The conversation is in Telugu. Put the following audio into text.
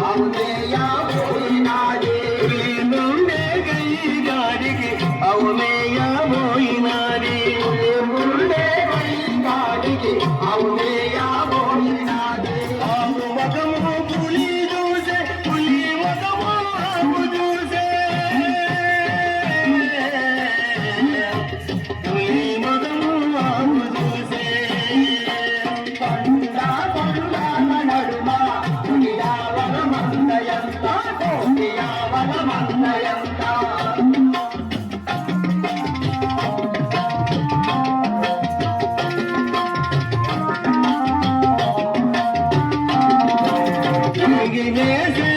అవునేయా పోయినాడే నుండే గై గాడికి అవునేయా పోయినాడే నుండే గై గాడికి అవునేయా పోయినాడే ఆవు మగము పులి చూసే పులి మగము ఆవు చూసే పులి మగము ఆవు చూసే కొండ కొండ నడుమ పులియావల మందయంత కోటియావల మందయంత గిరినేసే